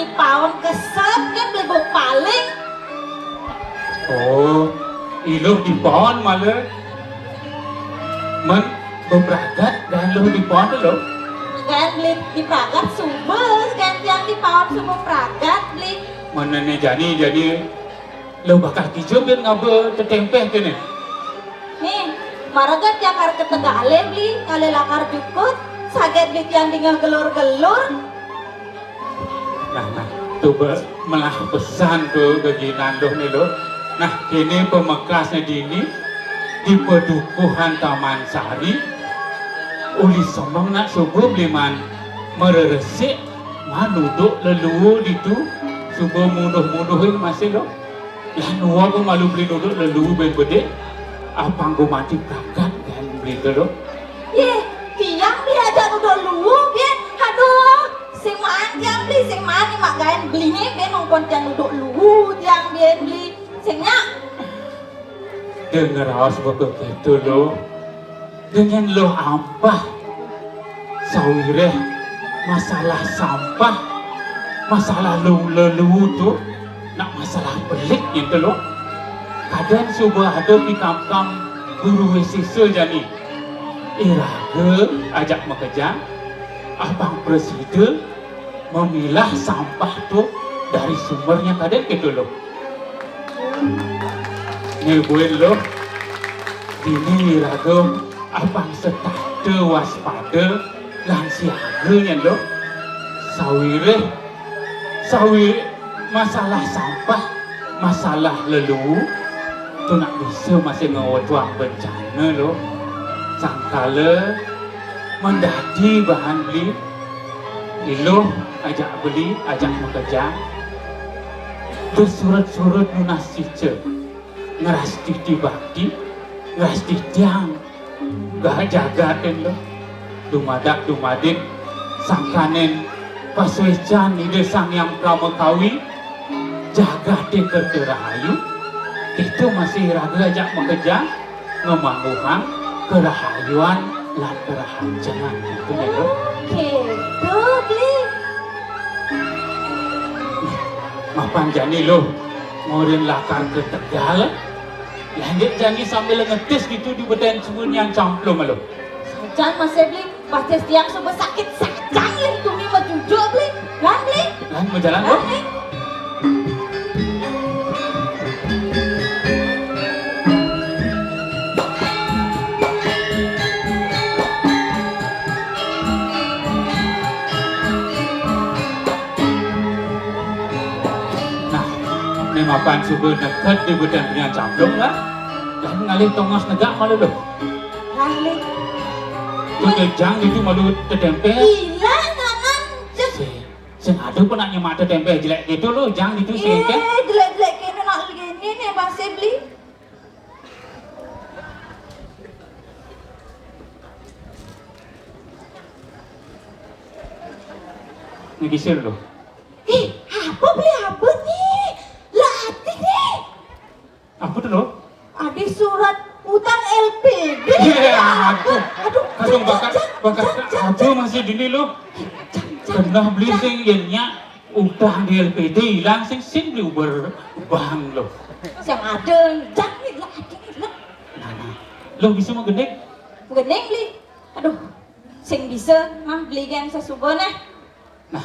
beli pawon kesep kan beli bau paling. Oh, iluh di pohon malah. Men bebragat dan lu di pohon lo. Kan beli di pragat sumber kan yang di pawon sumber pragat beli. Mana nih jadi lo bakal kijau biar ngabe tetempeh ke nih. Nih, maragat yang kar ketegale beli, kali lakar jukut, saget beli yang tinggal gelur-gelur. Nah, coba melah pesan tuh keginan lo nih lo. Nah, kini pemekasnya dini di pedukuhan Taman Sari. Uli somong nak subuh beliman meresik manuduk leluhur itu subuh muduh-muduhin masih lo. Lah nuwa pun malu beli duduk leluhur ben-bede. Apang gue mati prakat kan beli itu lo. Ye, tiang diajak duduk luwu biar, aduh, sing maan tiang beli, sing maan ni mak gaen belinya biar nongkon tiang duduk luwu tiang biar beli, singnya. Dengar harus begitu lo. Dengan lo apa? Sawireh masalah sampah, masalah leluhur tu, nak masalah pelik gitu lo. Kadang subuh ada di kampung guru siswa jadi iraga ajak bekerja abang presiden memilah sampah tu dari sumbernya kadang gitu loh. Ngebuin loh ini iraga abang setada waspada lan siaganya loh. Sawir masalah sampah, masalah leluhur tu nak bisa masih ngawatuang bencana lo. Sangkala mendadi bahan beli iluh ajak beli, ajak bekerja bersurut-surut lunas sice ngeras titi bakti ngeras titiang gak jagatin lo dumadak-dumadin sangkanen paswecan ide sang yang pramekawi jaga deker terahayu itu masih raga ajak bekerja ngemangguhang kerahayuan lan kerahanjangan itu ya lo. Gitu beli. Mapan jani lo ngorin lakar ke Tegal lanjut jani sambil ngetis gitu di badan sebun yang camplung lo. Sajan masih beli, pasti tiang subuh sakit sajang yang tumi mau jujur beli, lan beli. Lan mau jalan lo? Mapan subuh dekat di badan punya camplung lah dan ngalih tongos negak malu lo. Ngalih. Tu kejang itu malu tertempel. Gila nanan. Sing ada pun nak nyemak tertempel jelek gitu lo, jang itu sih kan. Jelek-jelek kini nak gini nih masih beli. Ngisir lo. Apa beli apa nih? Latih nih. Apa tu lo? Ada surat utang LPD. Aduh, kadang bakal aduh masih dini lo. Pernah beli sing yennya utang di LPD hilang sing beli berbang lo. Yang ada jak nih lah, Nah, lo bisa mau gendeng? gendeng beli. Aduh, sing bisa beli yang sesubuh nah. Nah,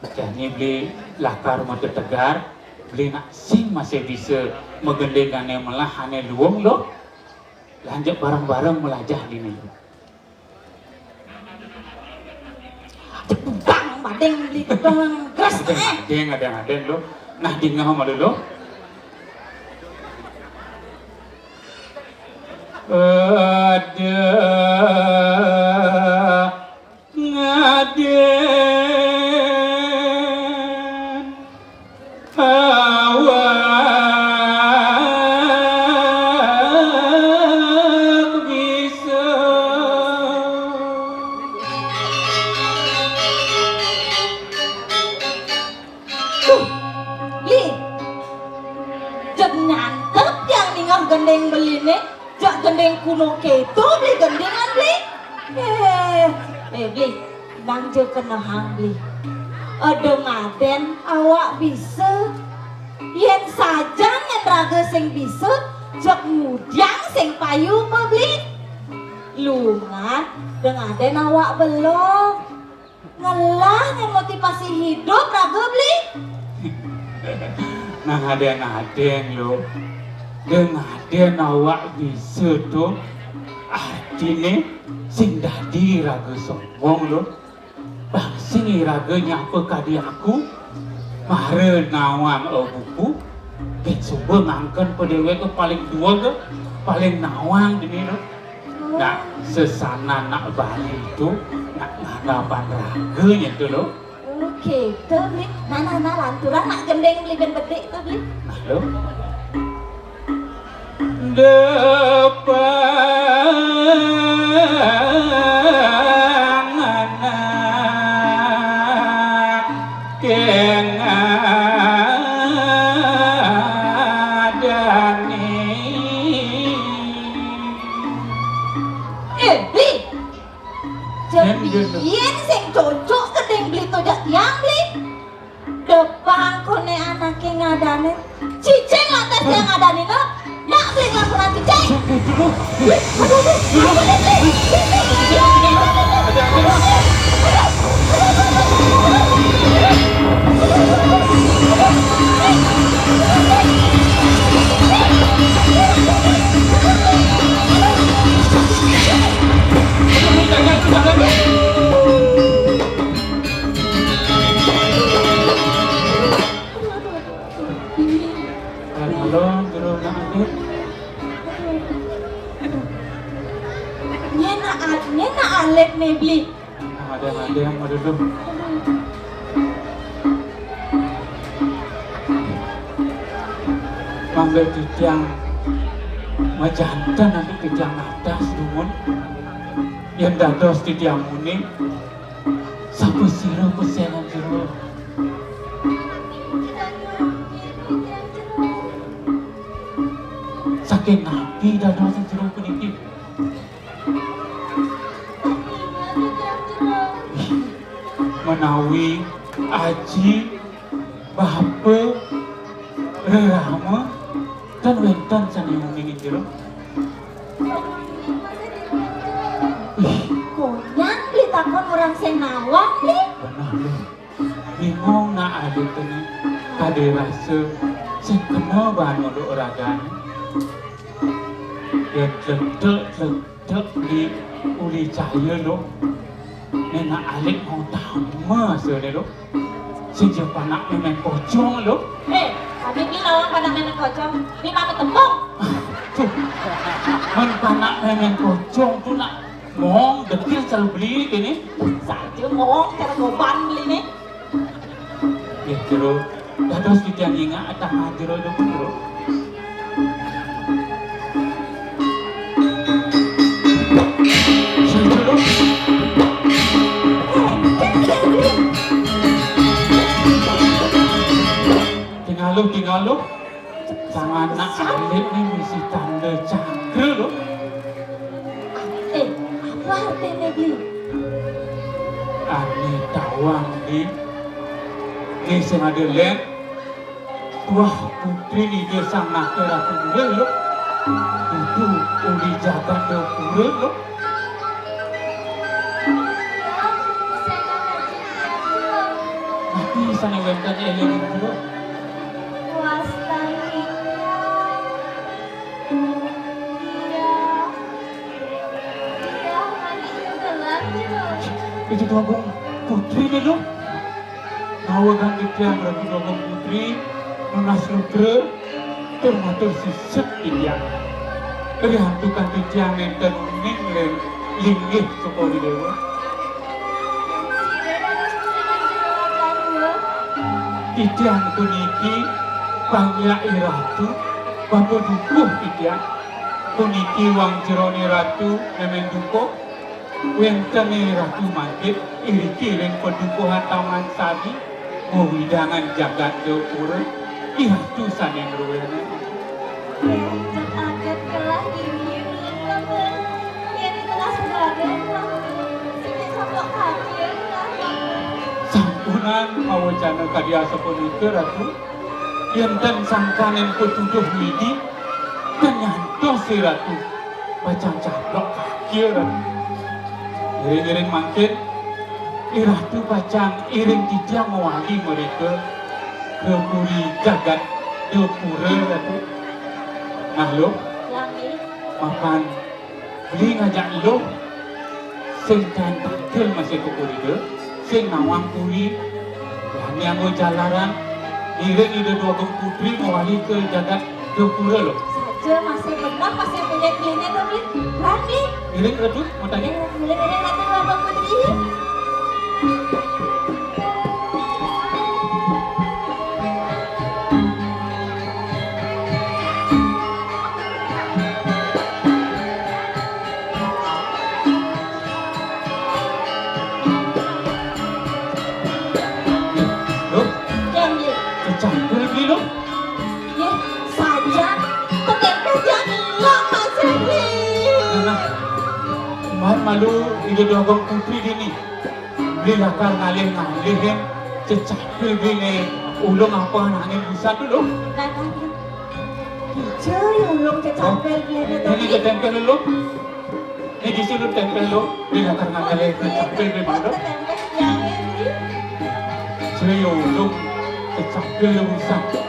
jadi beli lakar mata tegar, beli nak sing masih bisa menggendengkan yang melah hane luang lo, lanjut bareng-bareng melajah ini. Bang, badeng beli tebang keras Ada lo. Nah, di ngah malu lo. Ada ngaden awak bisa Li, jek nyantep yang ninggal gendeng beli nih. Jak gendeng kuno keto beli gendengan beli. Beli, nang je kena hang beli. Ada ngaden awak bisa. Yen saja ngen raga sing bisa, jok mudiang sing payu beli. Lungan dengaden awak belum. Ngelah ngen motivasi hidup raga beli. Nah ngaden lo. Dengaden awak bisa tuh. Artinya sing dadi raga sombong lo. Bang sing raga nyapa kadi aku. Mare nawang buku. Ben coba ngangken pedewe ke paling dua ke. Paling nawang ini lo. Nak sesana nak bali itu. Nak ngadapan raganya tuh lo. Oke, tuh beli. Nah, lanturan nak gendeng beli ben bedek tuh beli. Nah lo. Depan anak keng adani. Beli. Jepien sing cocok kedeng beli tojak tiang beli. Depan kone anaknya ngadane. Ciceng lantas yang ngadane no. Nak beli laporan ciceng. Halo, jero nak adit. Nyena alet nih beli. Ada yang mau duduk. Mangga titiang majantan nanti titiang atas dumun. Yang dados titiang muni. Sapu siro pesenan jero. Saking nabi dados jero puniki. Menawi aji bapa rama dan wenten sani muni jero. Konyang beli takon orang sing nawang beli. Benar lo. Bingung nak ada tani kade rasa sing kena banu do ragane. Yang ledek di uli cahaya lo. Nena alik mau tama sore lo. Sing panak memang pocong lo. Tadi beli nawang pada menek kocong. Ini mama tembong. Tuh. Men panak memang pocong tuh nak mong dekil selalu beli ini. Saja mong cara goban beli nih. Ya jero dados titiang ingat atang jero do jero. Jero. Tinggal lo. Sang anak alit nih misi tanda cakra lo. Apa artinya beli? Ani tawang di sing ada lek. Wah putri ni dia sang nakal aku dua lo. Itu uli jaga do pura lo. Nanti sana wentan eleng dulu. Itu tuh putri ni lo. Nawagan dia berarti doang putri. Nanas lutra. Termatur sisip dia. Rihantukan dia nenten uning len linggih sepuluh dewa. Titiang puniki banyak ratu. Bapa dukuh titiang. Puniki wang jeroni ratu memang dukuh. Wentene ratu mangkit iriki len pedukuhan taman sari widangan jagat dapura ihatu sanen ruwene Agak kelah ini belum kamu yang di kelas berada sini sama kajian sampun lungan mawacana kadia sapunika ratu yang dan sangkanen petuduh midi dan nyantos si ratu macam caplok kaki ratu iring-iring mangkin ratu bacang iring tidak mewali mereka ke puri jagat Depura ratu. Nah lo Langit. makan beli ngajak lo sing dan takil masih ke puri de sing nawang puri yang mau jalaran iring ide dua putri mewali ke jagat Depura lo Saja masih benar masih pilih-pilihnya tuh Blit. Langit. iring ratu mau tanya Milih-milih nanti dua putri. lo Yang Blit. kecangkul beli lo Ya, saja tetep yang hilang masih Blit. nah kemarin malu ide dua putri gini beli lakar ngalih kan cecakil beli ulung apa anaknya bisa dulu Nah, hijau yang belum kecapel biarnya tuh ini Blit. ketempel lo ini di sini tempel lo beli lakar ngalih kecakil beli mana Tetep yang ini. saya ulung kecakil lo bisa ini kecakil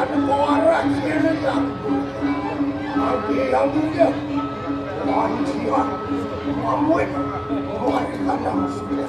akan keluaran serentak. Nanti yang dia lanjian memuat buat kadang sudah.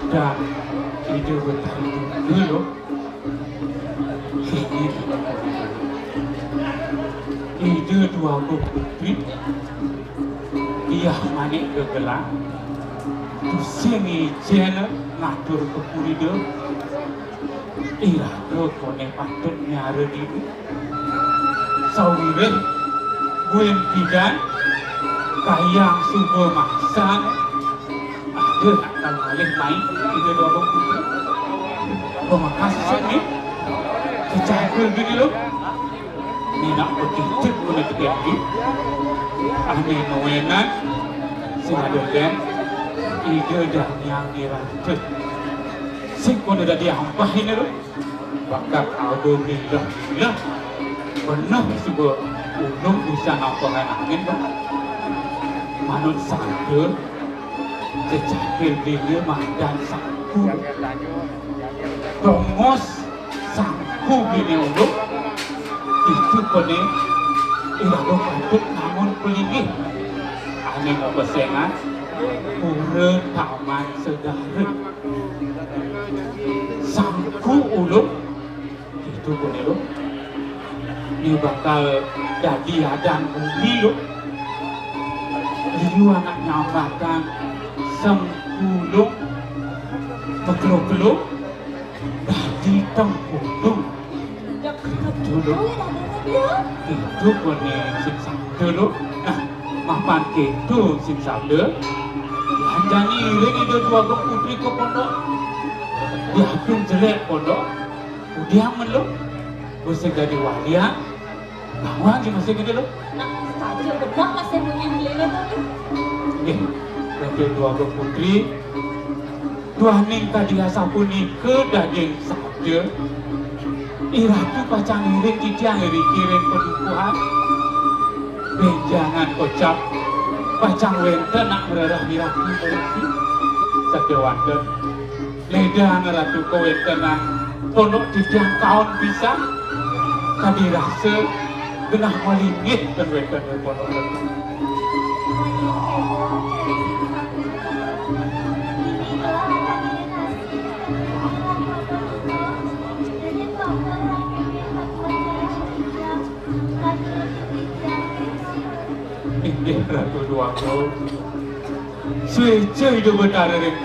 Dan ide bertanya dulu ide dua putri dia manik gegelang pusing ijen ngatur ke purida irado kone patut nyara diri sawire buen bidan kayang suba maksan ada akan malih main ide dua putri pemakas sini secara gini loh ni nak berkicik pun itu jadi ane noenan sinadolen ide dah yang dirajut sing pun dah diampah ini loh bakat alhamdulillah benar sebuah ulung bisa nampakan angin loh manut sadar secapil dia mahdan sangku tongos sangku gini ulung itu kone irado patut namun pelingih ane mau pesengan pura taman sedara sangku ulung itu kone lo ini bakal jadi adan bumi lo liu anak nyambakan sempulung beklo-kelo jadi tempulung dulu itu kone sim sabda lo nah mapan itu sim sabda dihanjani ring itu dua putri ke pondok diapin jelek pondok udah melo bisa jadi walian bawang di masih gede lo Nak saja bedak masih punya lele tuh. nih bagi dua putri dua ning tadi asapun ke daging sabda iratu pacang iring titiang iring pedukuhan benjangan kocap pacang wenten nak merarah iratu berisi sabda wanda ledang ratu kewentenan pondok titiang kaon bisa tadi rasa genah malingit dan wenten pondok ratu ini ratu duaku suci itu benar yang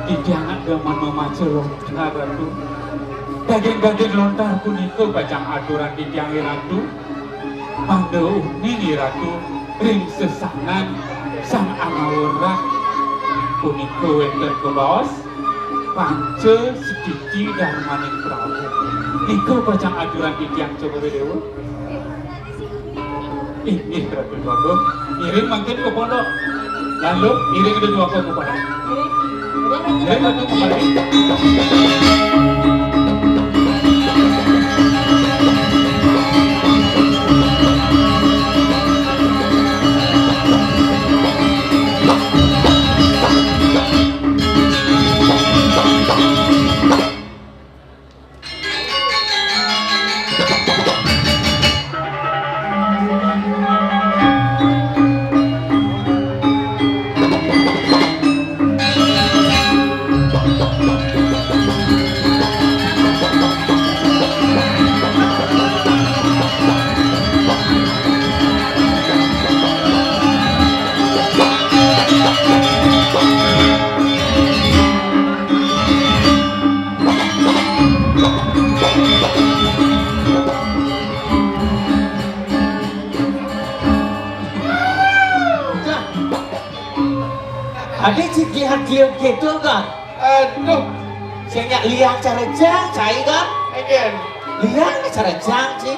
titiang ada mana lontar ratu daging lontar pun itu bacang aturan titiang ratu pangdo ini ratu ring sesanan sang amawarak pun itu wenter ke bawah panca sedikit darmaning prabu itu bacang aturan titiang coba dewa ini ratu duaku iring makin ke pondok lalu iring itu duaku ke pondok iring ratu kembali Saya nyak liang cara jang, cai kan? Again, Liang cara jang sih.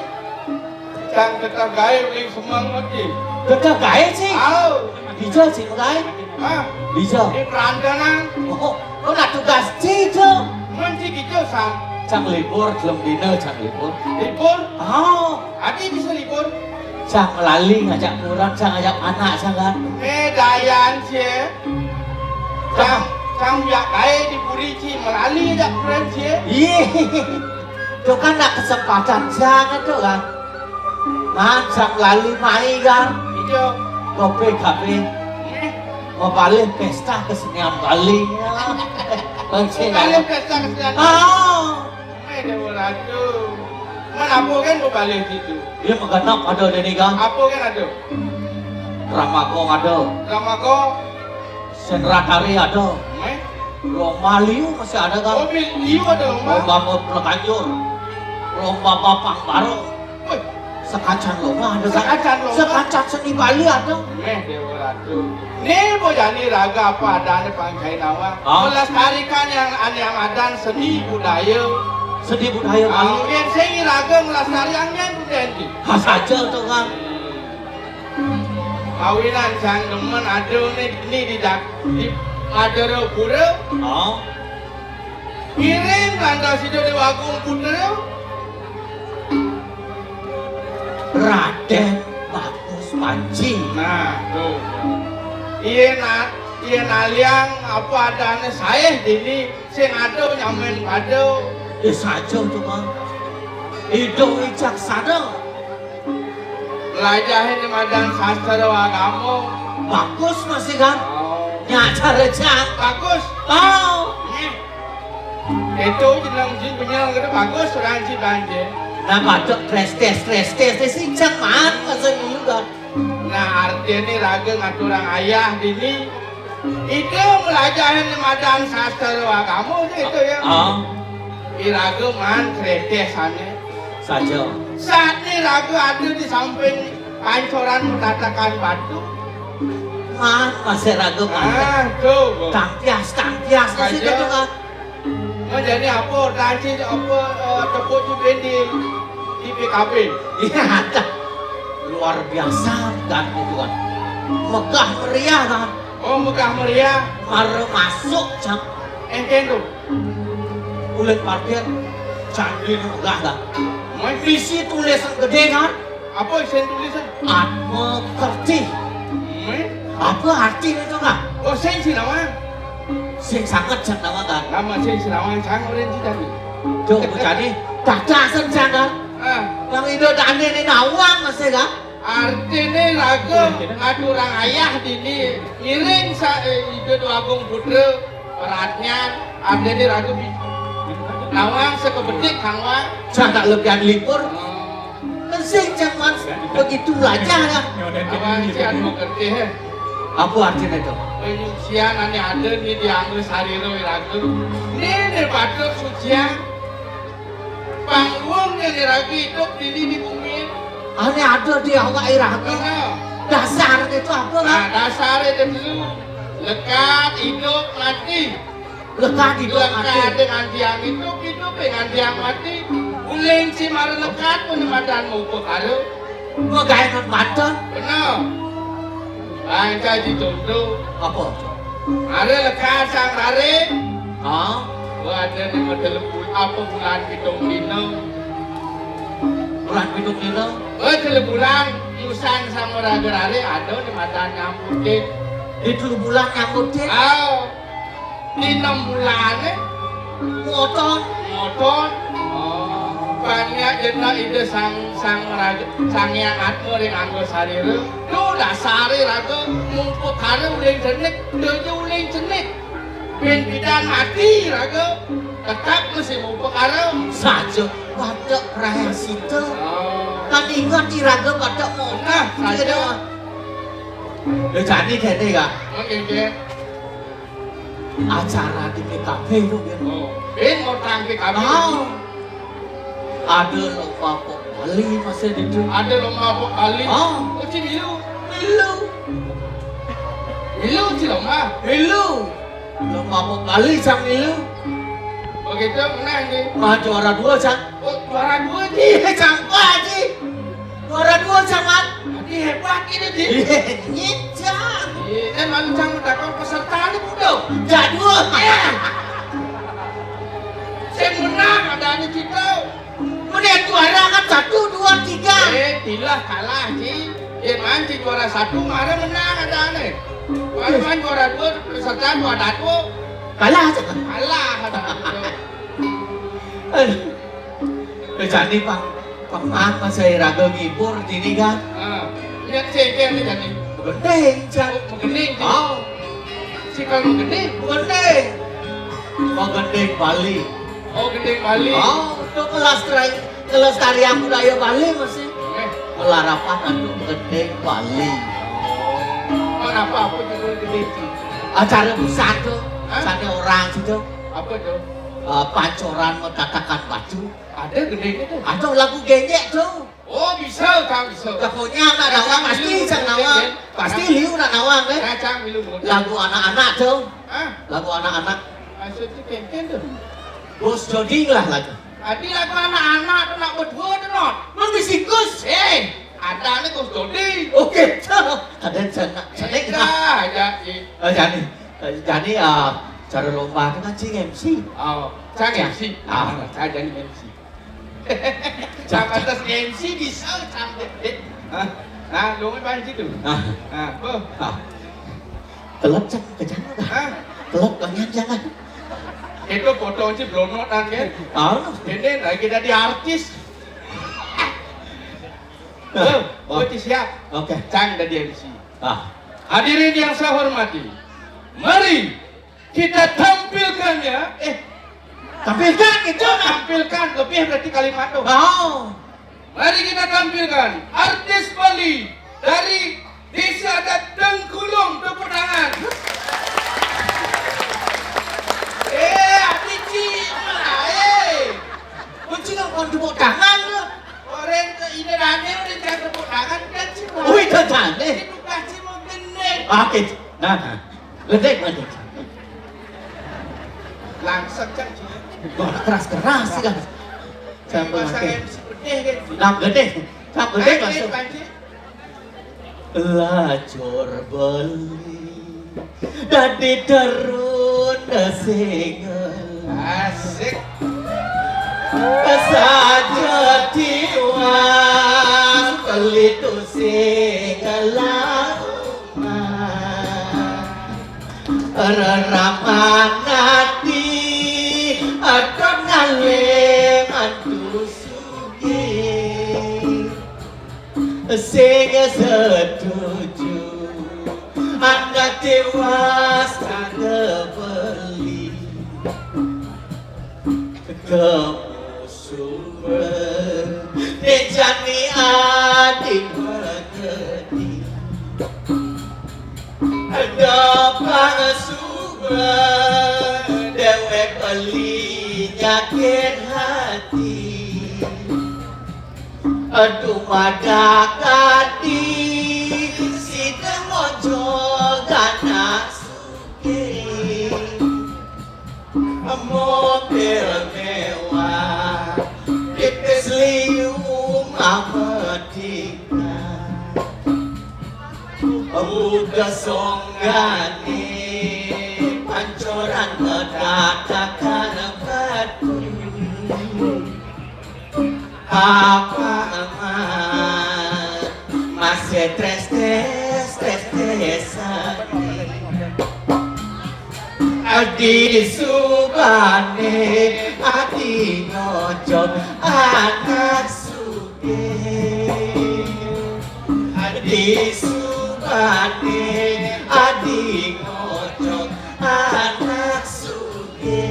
Cang tetap gaya beli semang lagi. Dekat gaya sih. Au, Hijau sih gaya. ah, Hijau. di perantanan, Oh, kau nak tugas hijau. menci gitu sang. Cang libur, belum dino cang libur. Libur, Oh, adi bisa libur. cang melali ngajak orang, cang ngajak anak cang kan. Dayan cie. Cang biak gaya di Purici melalui jak keren cie. Iya, itu kan nak kesempatan jangan tuh kan. Cang lali mai kan. Hijau. Kopi kafe. Mau balik pesta kesenian Bali. Balik pesta kesenian. Oh, Dewa Ratu. Mana apa kan mau balik situ? dia menggenap ada deni kan. Apa kan ada? Ramakong ada, Lama kau, Senratari ada, lomba liu masih ada kan. mobil liu ada lomba. Lomba pelakanyur, lomba papang baru, Wih, sekacan lomba ada kan. Sekacan lomba? Sekacan seni Bali ada. Dewa Ratu. Nih mau jadi raga apa adanya Pangkai Nawa. Ah. Melestarikan yang adan seni budaya. Seni budaya Bali. Yang saya raga melestarikannya budaya. Khas aja tuh kan. Kawinan sang demen ada nih di Madura Pura. Oh, Kirim kanda sido di Wagung Pura. Raden Bagus Panji. Nah, tuh. Iya naliang apa adanya saya dini sing ada nyamen pada Saja tuh kan. Hidup wijaksana. belajarin di madan sastra agama. Bagus masih kan. Oh. Nyacar jang. Bagus. Oh. Itu jenang jin penyang kena bagus orang si banjir. Nah, batuk stress test si jang man masih juga. Nah artinya raga ngaturang ayah dini itu belajarin di madan sastra agama itu ya. Oh, Iraga man kretes sana. saja. Saat ini raga ada di samping pancoran tatakan batu. Man masih ragu man. Tuh. Tangkias masih Saja. gitu kan. Menjadi apa? Nanti apa tepuk juga di PKB. Iya, tak. Luar biasa kan itu kan. Megah meriah kan. Oh megah meriah. Mare masuk jam Enten tuh. ulet parkir candi ini megah kan. Visi tulisan gede kan. Apa isen tulisan? Atma kerti. Apa arti itu kan? Oh sen Sinawang. Sing sangat jang nama kan. Nama sen Sinawang sang orang si tadi. Jom jadi dadasan jang kan. Yang itu dani ini nawang masih kan. Artinya raga ngaturang ayah dini ngiring sa itu Agung Putra peratnya ada di raga nawang sekebetik kangwang. Jang tak lebihan libur. Kan sing jang man begitu belajar kan. Abang sian mengerti he. Apa artinya itu? Penyucian ane ada nih di Angus Hariro Iraga. Nih batuk sucian. Panggung yang diragi hidup di bumi. Ane ada di awak iraga. Benar. Dasar itu apa kan? Nah dasarnya itu dulu. Lekat hidup mati. Lekat di Lekat dengan tiang hidup dengan tiang mati. Uling si mar lekat penemadan mau perkara. Megainan badan. Benar. Baca dicontoh. Apa? Ada lekat sang rare. Ah, Ada di model apa bulan pitung dino. bulan pitung dino. Bulan Musan sama Raga Rare ada di mata nyamputin. Itu bulan nyambutin. Di 6 bulan Motor. motor. Banyak jenah ide sang yang atmo ring anggo sarire. Lu dasare raga mumput kare uling jenik, deje uling jenik. Ben bidan mati raga. Tetap mesti mumput kare. Saja badak raya situ. Kan ingat iraga badak motor. Nah, saja. Lu jadi kene gak? Oke. Acara di PKB lu ya. Ben mau tangki kami. Ada lomba pok Bali masih di situ. Ada lomba pok kali. Oh. Uci milu. Milu. Milu uci lomba. Milu. Lomba pok Bali sang milu. begitu menang nih. Mah juara 2 Jang. Oh, juara 2 Ji. Ih, Jang Ji. Juara 2 Jang Mat. Tadi hebat ini Ji. Nyit Jang. Ini mancang mendapat peserta ini mudah. Jadul. Saya menang ada ini kita. Kemudian juara kan 1, 2, 3. Tilah kalah Ji. Dia mancing juara 1 kemarin menang ada nih. Kemarin juara 2 peserta juara 2. Kalah aja. Kalah ada. Jadi Pang saya raga ngibur ini kan. Lihat ceknya nih jadi. Gendeng Jang. Oh, gending. Oh, Si kalau gending. gendeng. Mau gendeng Bali. Oh, gending Bali. Oh, itu kelestarian budaya Bali masih. Pelarapan anu gendeng Bali. Oh, apa juga gending. Acara besar tuh. Sana orang situ. Apa tuh? Pancoran mengatakan baju. Ada gendingnya tuh. Atau lagu genyek tuh. Oh, bisa Kang, bisa. Pokoknya nak nawang pasti Jang nawang. Pasti liu nak nawang kan. Kacang milu. Lagu anak-anak tuh. Ah, Lagu anak-anak. maksudnya kenten tuh. Bos Joding lah lagu. Adi lagu anak-anak tuh nak berdua tuh not. Mang bisikus. Ada nih Gus Dodi. Oke. Ada sana. Jadi cara lomba itu kan Cing MC. Oh, Cang MC. Saya jadi MC. Cang atas MC bisa Cang deh. Nah, lu main situ. Telat Cang ke jangan dah. Telat banyak jangan. Itu foto sih belum notan kan? Ini lagi jadi artis. Siap. Oke. Cang jadi MC. Hadirin yang saya hormati, mari kita tampilkan ya. Tampilkan itu. Tampilkan lebih berarti kalimat tuh. Oh. Mari kita tampilkan artis Bali dari desa adat Tengkulung, tepuk tangan. Adici mana? Kunci nggak mau tepuk tangan lu. Orang ini rame udah jangan tepuk tangan kan sih. Wih, jangan deh. Itu kasih mau gendeng. Oke. Nah. Ledek. Langsung cak sih. Wah, keras sih kan. Sampai Pasang makin. MC pedih kan. Nah, gede langsung. Panci. Lacur beli dadi terun singel Asik. saja tiwas pelitu singel Ramanati adon ngalem antu sugi sing setuju anda tewas kagak beli kemusuhan dejani adik mengerti ada pangsuhan dewek beli nyakit hati aduh madakati si demojo gana suke mobil mewah dipis lium ametika udah songgane pancoran ngedatakan batu apa amat masih stres-stresan adi subane adi ngojok anak suge adi subane adi ngojok anak suge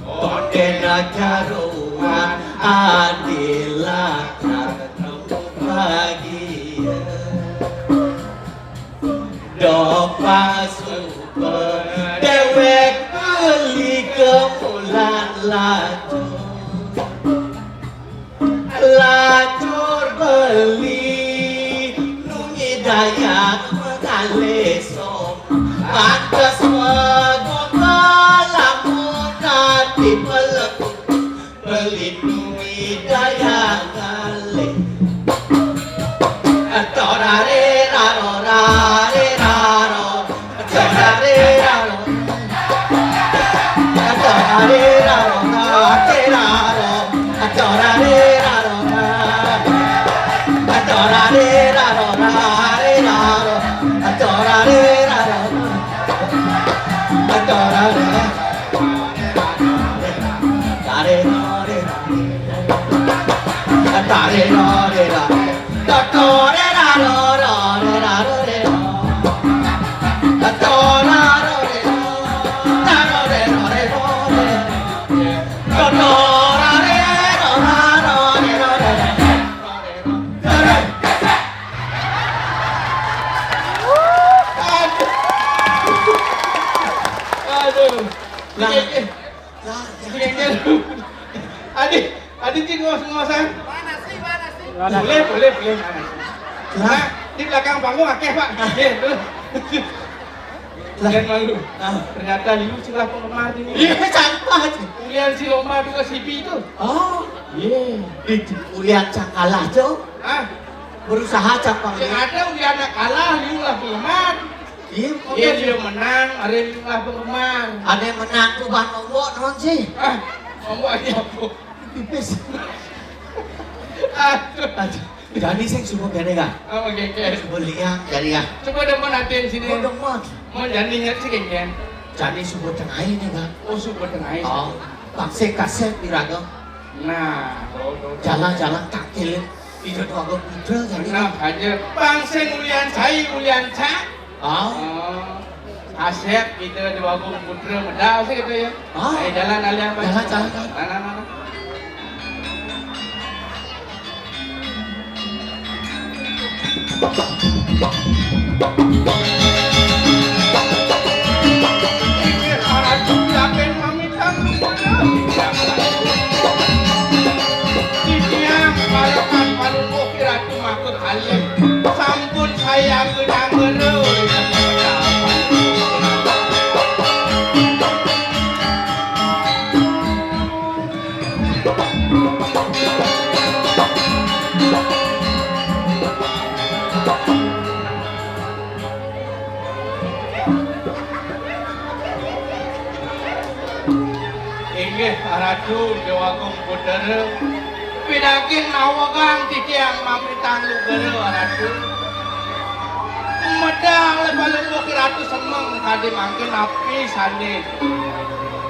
ondena jaruan adilah karena bahagia doa super dewek beli kemulan lacur beli nungi dayak mengalesom pantas megong lamun Adik cik ngos-ngosan. Boleh. Nah, di belakang panggung akeh Pak. Jangan malu. Ternyata lu celah penggemar ini. Iya, sampah. Ulian si lomba juga sipi itu. Oh, Iya. itu ulian cakalah tuh. Ah, Berusaha cakang. yang ada ulian kalah, lu lah penggemar. Iya dia menang, ada lu lah penggemar. Ada yang menang tuh bahan nombok non sih. Ah, ngomong aja aku. Pipis. Aduh. Jadi saya semua gini kan. Oh, genggen. Semua liang, jadi kan. Coba dong natin sini. Kodong mod. Mau jadinya sih genggen. Jadi semua tengah ini kan. Oh, super tengah. Oh, bangsa kaset biraga. Nah, Jalan-jalan kakil. Itu tuh aku putra jadi kan. enak aja. Bangsa ulian saya, ulian cak. Oh, Asep gitu di Wagung Putra medal sih gitu ya. Oh. Ayo jalan alian Pak. Jalan. Mana. Ini arah jugapen pamitan Ditiang palakan palungkuh kiratu makut alim. Sampun saya genang gereuh. Inggih ratu Dewagung Budara pidakin nawagang titiang mamitang lugere ratu medang lebalung ratu semeng kadi mangke napi sane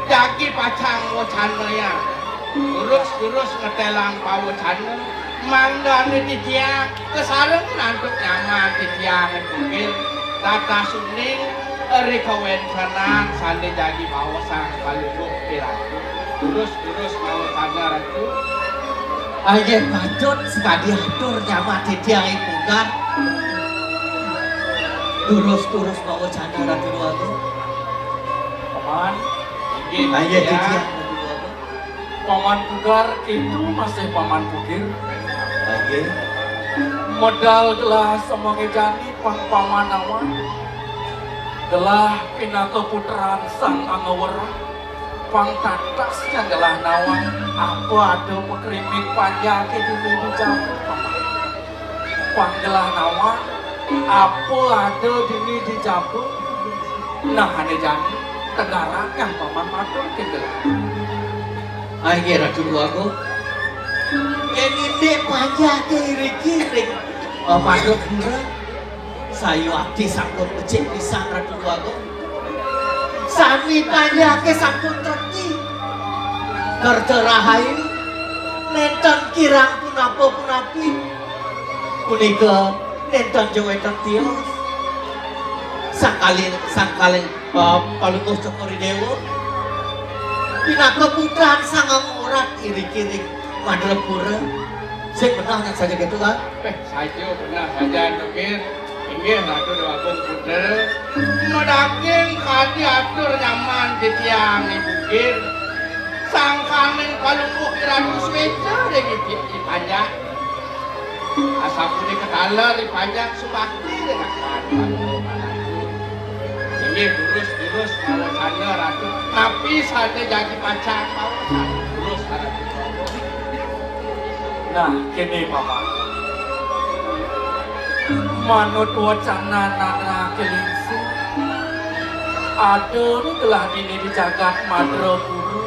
jaki pacang wacanaya terus ngetelang pawacana manggane titiang kesareng nantuk nyaman titiang bukil tata suning Rikawen kanan sande jadi bawa sang balunguk piratu terus mau tanya ratu aja patut sekali atur nyaman dia ibu kan. Terus bawa canda ratu aku. Paman, inggih Aja ya dia paman pugar itu masih paman pugir. Aja. Modal gelah semange jani pang paman awan. Gelah pinaka puteran sang angawara. Pang tatasnya gelah nawang. Apa ada pekrimik panjang ke dini dicampur paman. Pang gelah nawang. Apa ada dini dicampur. Nah ane jani tegara yang paman matur ke gelah. Aja ratu aku. Ini dek pajak kiri-kiri. Masuk pura. Sayu ati sangkut becik pisang ratu aku. Sami pajak sangkut terti. Kerja rahayu. Nenten kirang punapi. Kunika nenten jawetan tios. Sangkalin palungkuh cokori dewa. Pinaka putraan sangang orang kiri-kiri Madrapura. Saya benar yang saja gitu kan? saja benar saja nukir inggih ratu Dewagung Budara medaging kadi atur nyaman titiang ibukir sangkaning palungkuh kiratu sweta dengan dipajak asapuni ketaler dipajak subakti dengan kadi inggih terus mau sana ratu tapi sana jadi pacar mau terus ratu. Nah, kini paman. Manut wacana nana kelingsu. Ada ni telah dini di jagat Madrapura.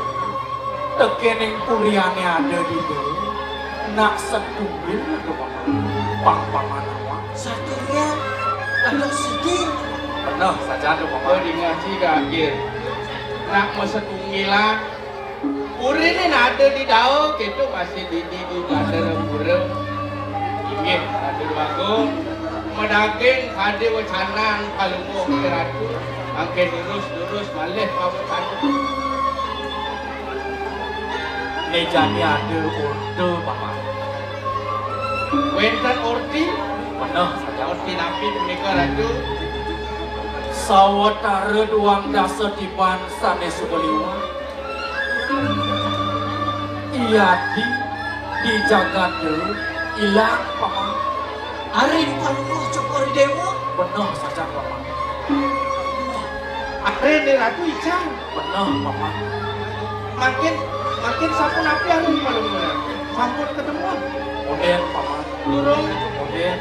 tekening kuliahnya ada di bawah nak setubil itu paman awak Satunya ada sedih. benar saja tuh Kau paman di ngaji gakir. Nak mesetunggilan. Puri ini ada di daun, gitu masih di ada pura. Ini ada bagus. Medaging ada wacanan kalau mau keratu. Angke lurus malih kau wacanan. Nejani ada order paman Wenten orti, benar saja orti napi menikah ratu. sawatara duang dasa tiban sanes subaliwa iya di jagat ilang paman Arin palungguh cokori dewa. benar saja paman Akhirnya ni ratu icang. benar paman Makin sapu napi hari ini malam mana? Sampun ketemuan. modern paman Turun. modern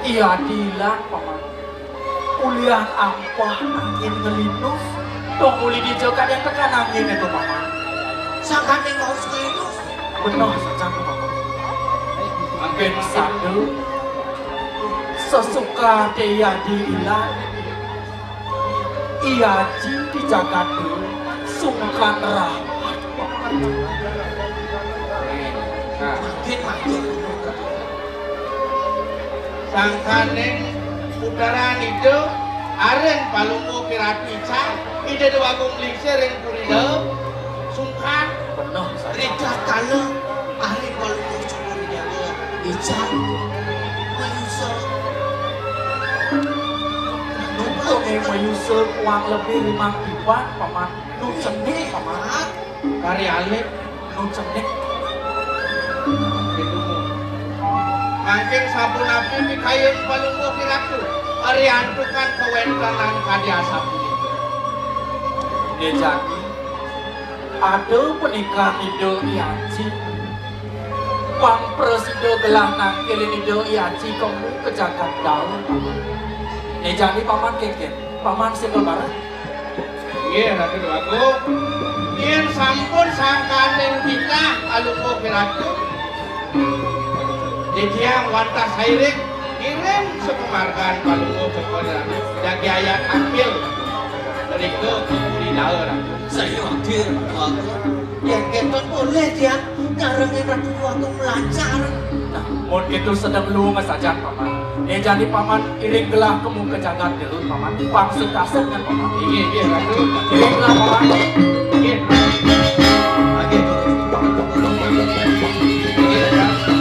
iya dilang paman kuliah ampah angin ngelinus dong uli di jagat yang tekan angin itu paman Sangkan yang harus kelilus. benar saja paman angin sadu sesuka dia diilang iya di jagat sungkan rahmat Nah, Makin. sangkaneng udaran itu aren palunggu piratu icang ide dewagung lingsir yang purida sungkan benar saja Rida kala Arin palungguh cokori dewa. Ican. Menyusul. Nunggu yang menyusul uang lebih 5 ribuan paman nu cenik paman kari alif nu cenik mangking sabu napi pikayun palunggu piratu ari antukan kewentanan kadi asap ini dia jadi ada penikah ido iaci pang presido gelah nangkil ido iaci kamu kejagat daun paman dia jadi paman keket paman single bareng iya ratu dewagung yen sampun sangkaneng kita palunggu piratu di tiang wantas hairik kirim sepemarkan palunggu cokori dagi ayat akil dari ke kuri daur Saya hadir aku. Yang keton boleh dia nyarengin ratu aku melancar. nah mau itu sedang lunga saja paman dia jadi paman iring gelah kamu kejagat dulu paman pang sekaset kan paman iya iya ratu iring gelah paman iya Lagi iya ratu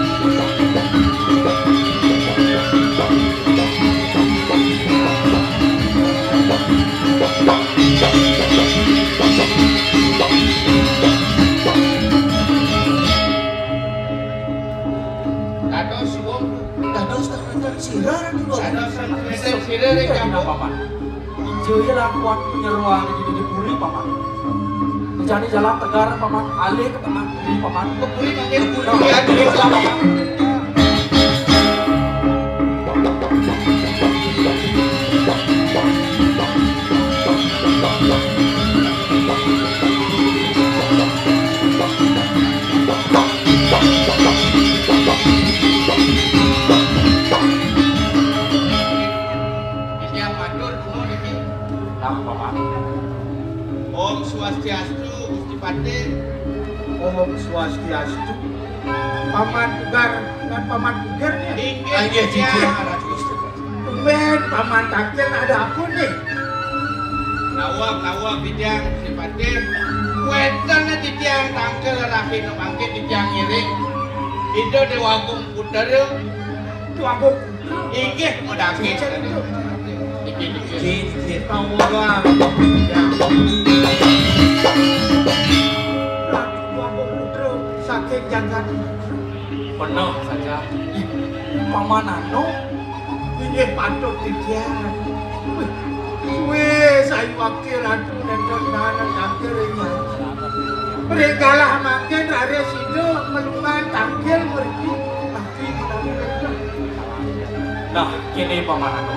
Kado suwung, dados tangan sirah dulu. kado sampeyan sire rek Kenapa kamu. paman? Hijau ya lakukan penyeruan di Puri paman. Jadi jalan Tegar paman, alih ke tengah Puri paman. Kepuri makin Nah, ya jadi gelah paman. Yang matur kulo niki. Nah paman, Om Swastiastu Gusti Pati. Om Swastiastu. Paman Pugar dan Paman Pugarnya. Inggih ya Ratu. Ben Paman Tangkil ada apa nih? Nawak bidang Gusti Pati. Wenten di tiang tangkel rahin mangke di tiang ngiring. Ido dewagung puter. Itu aku Inggih medake. Iki. Tawara. Ya. Lalu aku putra saking jangan. penuh saja. Paman anu, Ini patut ditiaran. Wih, saya waktu ratu dan tontonan tangkil ini. Mereka lah makin ada situ melungan tangkil pergi. Pasti menang. nah kini paman anu,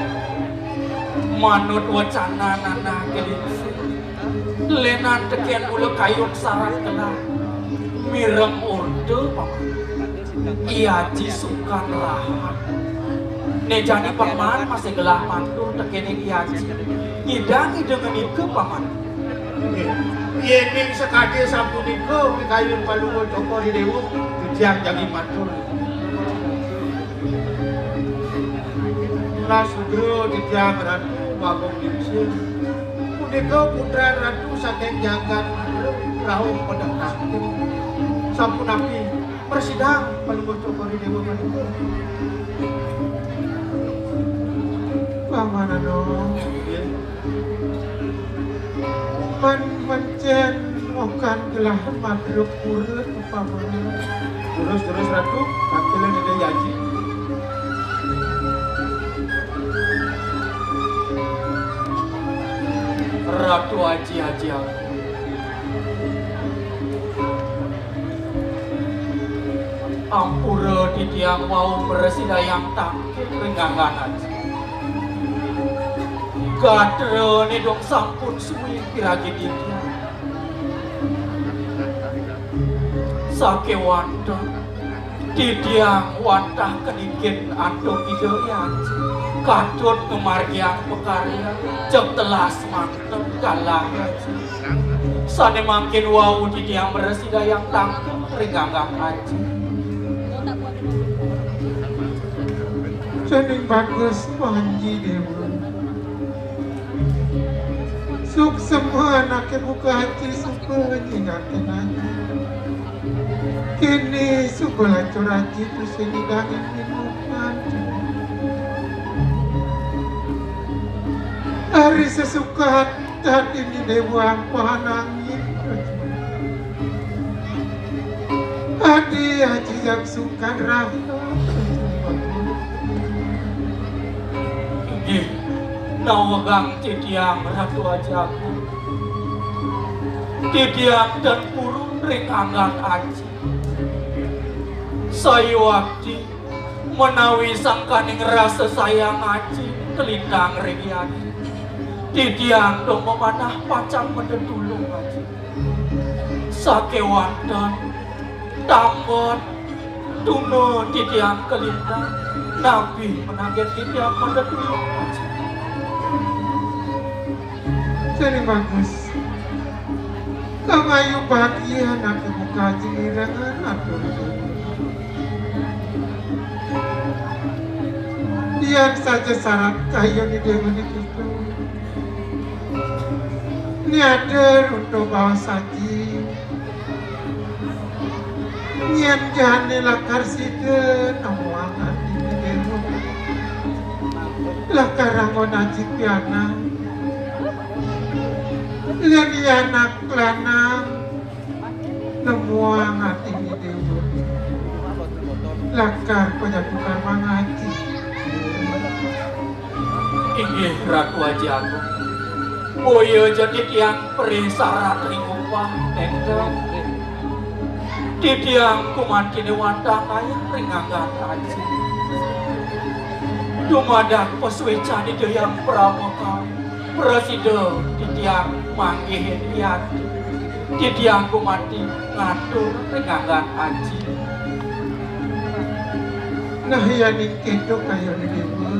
manut wacana nana kelinci. lenan teken ulu kayun sarat kena mirem orde paman iaji sukan rahat nejani paman masih gelah mantul teken iaji idang dengan itu paman Yening sekade sapunika kayun palungo Joko Ridewo tujang jangi matur. Lah sugro tujang ratu bagong ningsih. Punika putra ratu saking jagat rauh pedang sakti. Sapunapi persidang palungo Joko Ridewo menika. Pamanano mencen okan gelah madruk purut upamana terus ratu tampilan ada yaji ratu aji aku ampura di tiang mau meresidayang tangkil ringgangan aji Gadre ni dong sampun suwi piragi dia Sake wanda Didiang wantah keningin andong ide yaji Kadut kemargiang pekarya Jek telas mantep kalah yaji Sane makin wau didiang meresidayang tangkil ringgangan aji Cening bagus panji dewa Suk semua anaknya buka hati suka nyingatin aja Kini suka lacur haji tu senidangin minuman Hari sesuka hati ini dewa panangin Adi haji yang suka rahmat Nawagang tidiang ratu ajaku Tidiang dan purun ringangan aji Sayu wakti menawi sangkaning rasa sayang aji Kelintang ringiani Tidiang dong memanah pacang mendetulung aji Sake wandan Tambot Tuna tidiang kelintang Nabi menangget tidiang mendetulung aji Jadi bagus Kang ayu bahagia nak buka jilirangan atur Dian saja syarat kayu ni dia itu Niader untuk bawa saji Nian jane lakar sida namuangan ini dewa Lakar rangon aji piana Lagi anak lanang Nemuang hati ini dewa Lakar penyadukan mangaji Inggih ratu aji aku Boyo jadi tiang perisarat ringupah Nendang Didiang kumantini wantang ayah ringangan aji Dumadak peswecani deyang pramuka Presiden didiang manggihin yati Didiang kumanti ngatur ringangan aji Nah yanin kendo kayo ni dewa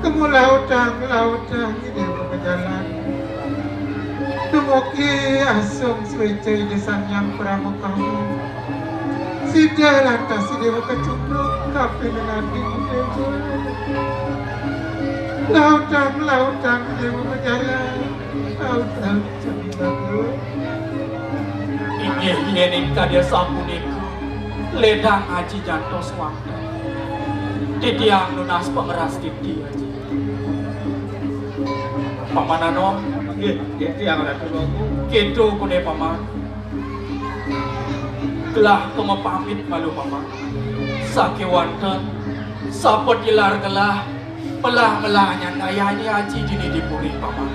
Kamu lautang ini dewa berjalan Temuki asum swecai desan yang pramuka Sida lantas si dewa kecunduk Kape dengan diri dewa Lautang dewa berjalan Lautang cembaku Inggih yening kadia sampuniku Ledang aji jantos waktu Didiang lunas pengeras didi aji Pamanano Itu yang ada tulungku Gitu kune paman Gelah kema pamit malu paman Sake wanten Sapot gilar gelah Melah-melahnya nayani aji dini dipuri paman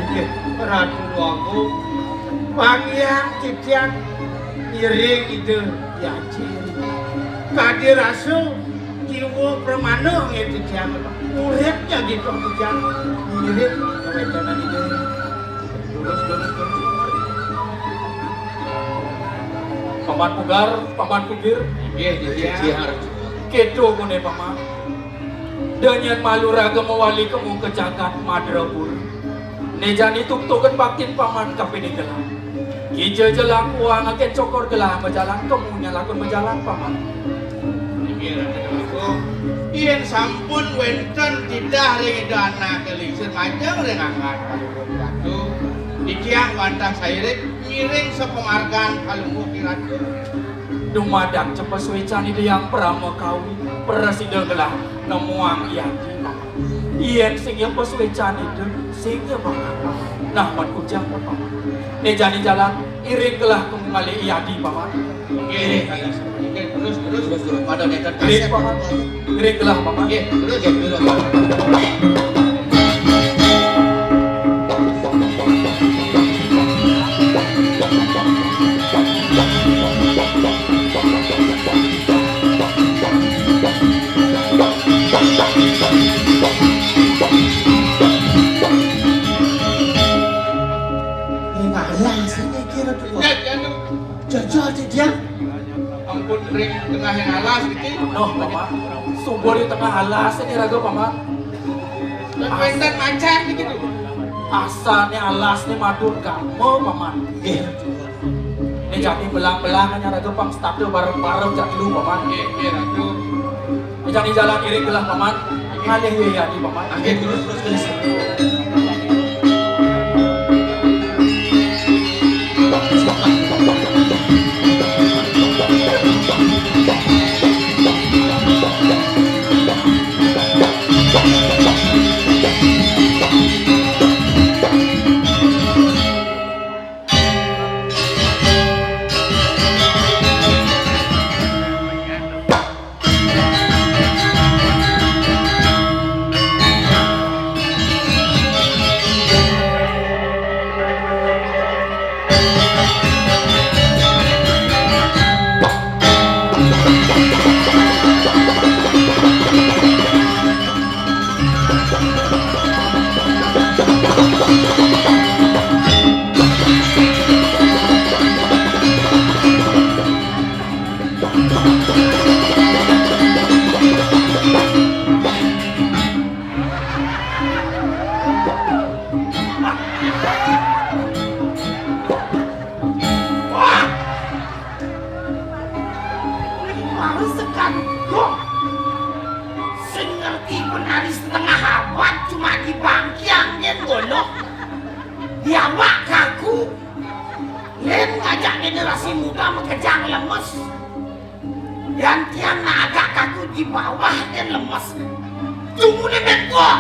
Ini ratu tulungku Pangian titian Iring itu diaji Kadir asu Kiwo permana itu titian Uripnya gitu titian Iring kewedanan itu Paman Pugar, Paman Pugir, Nggih, Iya. kedo ngene paman. Danyan malu raga mewali kemu ke jagat Madrapur. Nejani tuktoken bakin paman kapini gelah. Kija jelang uang akan cokor gelah berjalan kemunya lakon berjalan paman. Nggih, Ratu. Yen sampun wenten tidak ring dana kelisir panjang ring angkat Ratu. Dikiang bantah sairik miring sepenghargaan kalungku Ratu. Dumadak cepet suican itu yang prama kawin presiden gelah nemuang iati paman. Ien sing yang pesuican itu sehingga paman. Nah man kujang paman. Nejani jalan iring gelah kembali iati paman. Nggih, terus pada nekat Iring paman. Iring gelah paman. Nggih, terus. Ngalah sini kira tuh. Ya, anu Jajal di dia. ampun ring tengahin alas iki. Noh paman. Subur di tengah alas ini raga paman. Wenten macan iki tuh. Asalnya alas ini madur kamu paman. Nggih. Ini jadi belang-belangannya raga pang statu bareng-bareng jak dulu paman. Nggih, Ratu. Ini jadi jalan iring gelah paman. Ngalih ya di paman. Nggih, terus. Harus sekan kok sing ngerti penari setengah abad cuma di bangkiang yen gono diawak kaku yen ngajak generasi muda mekejang lemes dan tiang agak kaku di bawah yen lemes tunggu nih beko.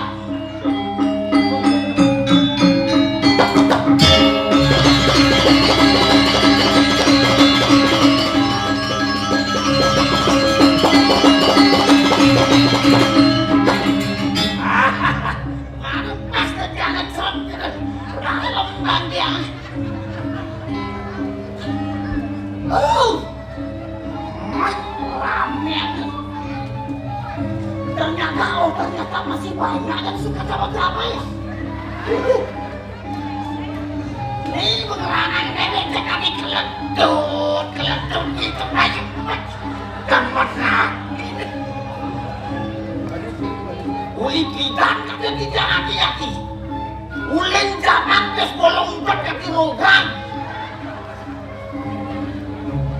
Ternyata masih banyak yang suka sama ya. Ini pengerangan nenek kami keledut gitu aja. Dan mana ini? Uli bidan kata tidak hati-hati. Ulin zaman kes bolong kaki rogan.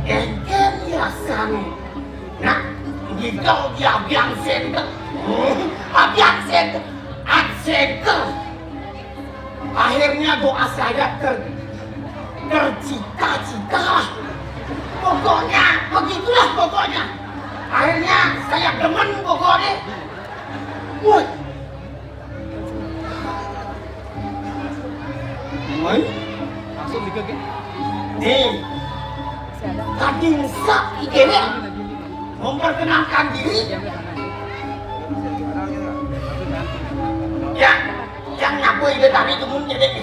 Engken ya sanu. Nah, gitu dia biang sendok. Abian senter. Akhirnya doa saya tercita-cita. Pokoknya begitulah pokoknya. Akhirnya saya demen pokoknya. Woi. Langsung dikegek. Nih. Kading sak ikene memperkenalkan diri. Ya, yang ngaku ide tadi temun jadi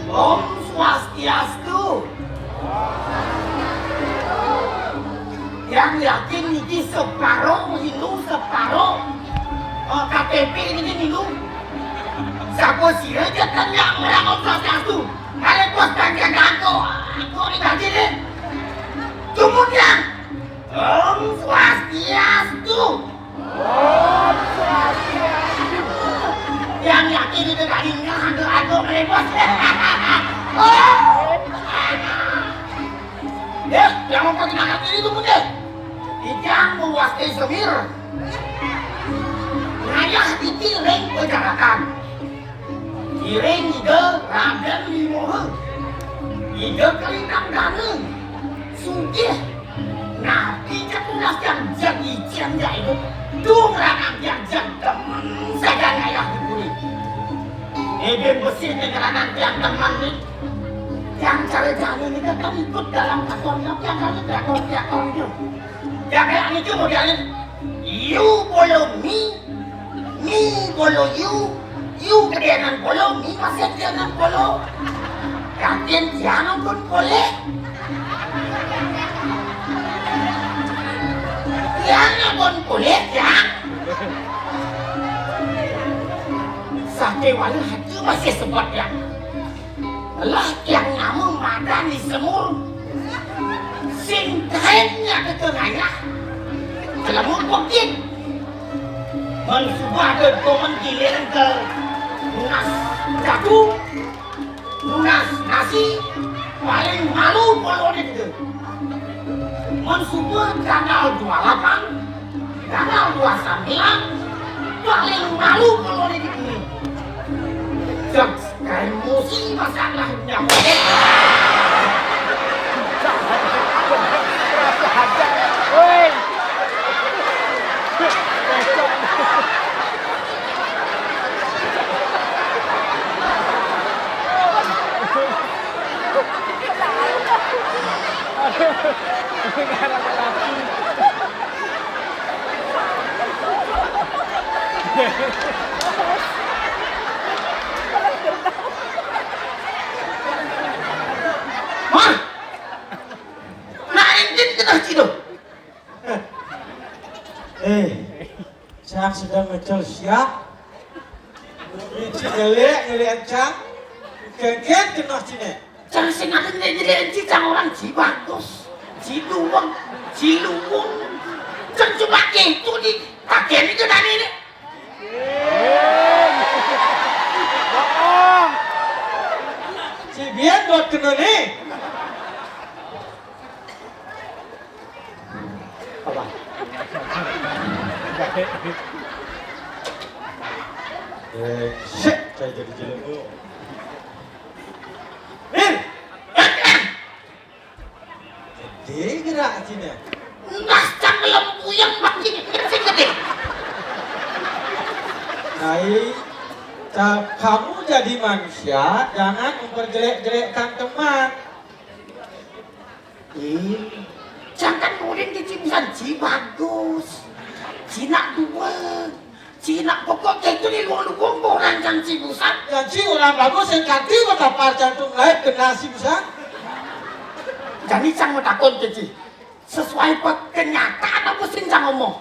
Om Swastiastu. Yang yakin ini separuh Hindu separuh KTP ini Hindu. Siapa sih aja kan yang orang Om Swastiastu. Kalian bos bagian aku ini tadi deh. Swastiastu. Yang yakin itu gak ingat hantu-hantu mereka. Ya, yang memperkenalkan diri itu punya. Ijang menguasai semir. Ngayah ditiring pejarakan. Tiring ide raden limohe. Ide kelintang dana. Sugih. Nah, tiga tunas yang jadi janda itu. Dungrang yang teman saja ngayah diburi. Ide besi negaranan yang teman ini. Yang cari jalan ini kan ikut dalam kantornya yang kali teater itu. Yang kayak itu modelnya. You follow me, me follow you kedenan follow me masih kedenan follow. Yakin jangan pun boleh. Jangan pun boleh ya. Sakit walau hati masih sempat ya. Lah yang nama makan di semur singkainya ke tengahnya selamu bukit mensubuh ada komen gilir ke lunas jatuh lunas nasi paling malu kalau itu mensubuh tanggal 28 tanggal 29 paling malu kalau itu emosi masalahnya Cang sedang ngecel siap. Biji nyelek encang. Kengken kena sini. Cang sengaja nyelek cang orang Cibagus, Ciluweng, Cang cuma itu di kakek itu tadi ini. Bohong. Si Bian buat kena nih. Apa? Shit, saya jadi jelemu. Mir, gede gerak sini. Nas cang lembu yang makin gede. Kamu jadi manusia, jangan memperjelek-jelekkan teman. Jangan kemudian dicibisan Cibagus, Cina dua. Cina pokoknya itu di luang-luang orang yang cibusan. Yang orang bagus yang ganti kota par jantung lain kena cibusan. Jadi cang mau takut jadi sesuai kenyataan apa sih cang ngomong?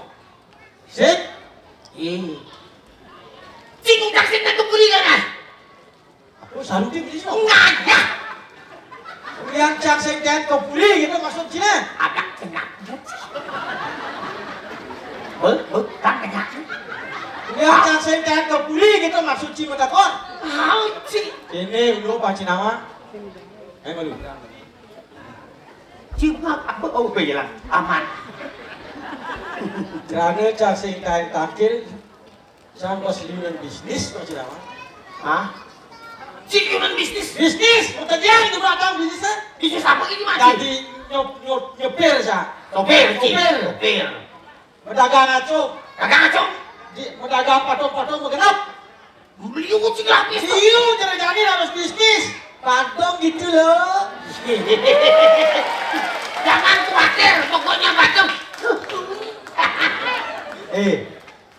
Sip. Cing udah sini ke buri kan? Aku selalu dibeli semua. Ngajak. Yang cang sengken ke buri gitu maksud Cina. Agak kenapa? Kan kenapa? Yang cang sengken ke buri gitu maksud Cina takut. Cing. Ini dulu Pak Cinawa. Malu. Cuma apa jalan aman. Kerana cang sengken takir sampai seliuran bisnis Pak Cinawa. Hah? Seliuran bisnis? Bisnis, pekerjaan di belakang bisnisnya. Bisnis apa ini mas? Jadi nyopir sah. Sopir. Pedagang acung. Dagang acung? Pedagang patung-patung mengenap. Beli kucing lapis. Siu jadi harus bisnis. Patung gitu loh. Jangan khawatir, pokoknya patung.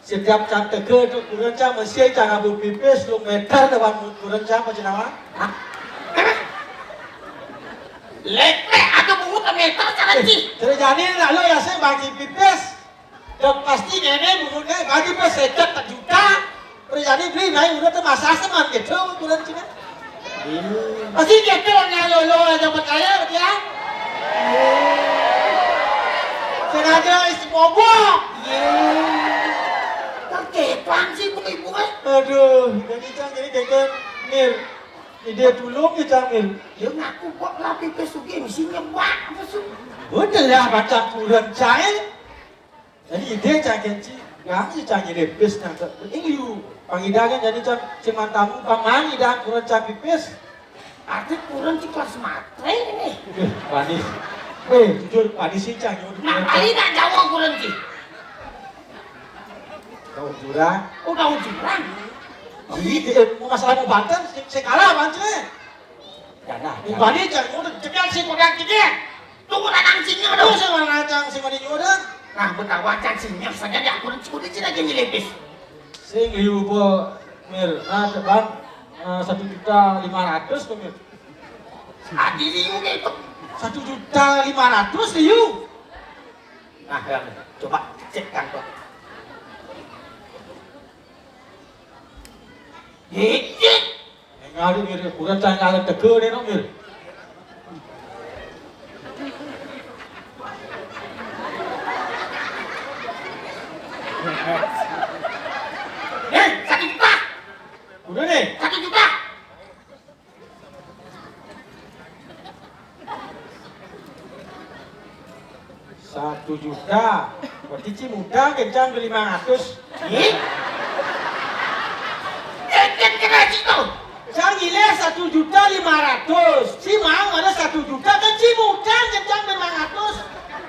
Setiap cang tege itu kurang cang mesti cang abu pipis lu meter depan kurang cang macam apa? Lepek atau bungut meter cara ci. Terjadi lalu ya saya bagi pipis. Dan pasti nenek bungutnya bagi pipis sekitar tak juta. Terjadi beli naik udah termasa seman gitu kurang cina. Pasti gitu nya lo aja percaya betul ya? Sengaja isi bobok. Terkepan sih ibu kan? Aduh, jadi Cang jadi keken Mir. Ide tulung ya Cang Mir. Dia ngaku kok lapi pesugi mesti nyebak apa sih? Betul lah macam kurang cair. Jadi ide Cang kenci. Yang si Cang jadi pes nang tak. Ini liu. Pangidagan jadi Cang cuman tamu paman idan kurang Cang pipes. Arti kurang di kelas matre ini. Panis. Jujur panis sih Cang. Nah, kali tak jawab kurang sih. Tahu jurang. Oh, tahu jurang. Masalah mau Banten, saya kalah Banten. Jangan. Bani Cang, udah cepat sih kodang cepat. Tunggu datang sini Aduh, dong. saya mana Cang, saya mana nyudah. Nah, betah wajan sini saja dia kurang cukup di sini lagi nyelipis. Saya ngeliu po Mir, nah depan 1.500.000 po Mir. Adi liu gitu. 1.500.000 liu. Nah, coba cek kantor. Hijik. Ngali Mir, kurang Cang ngali tege deh no Mir. Eh, 1 juta. Udah nih. 1 juta. Rp1.000.000. Berarti Ci muda kencang ke 500. Eh? Jangan kena situ. Cang gile 1.500.000. Ci mau ada 1 juta kan Ci muda kencang ke 500.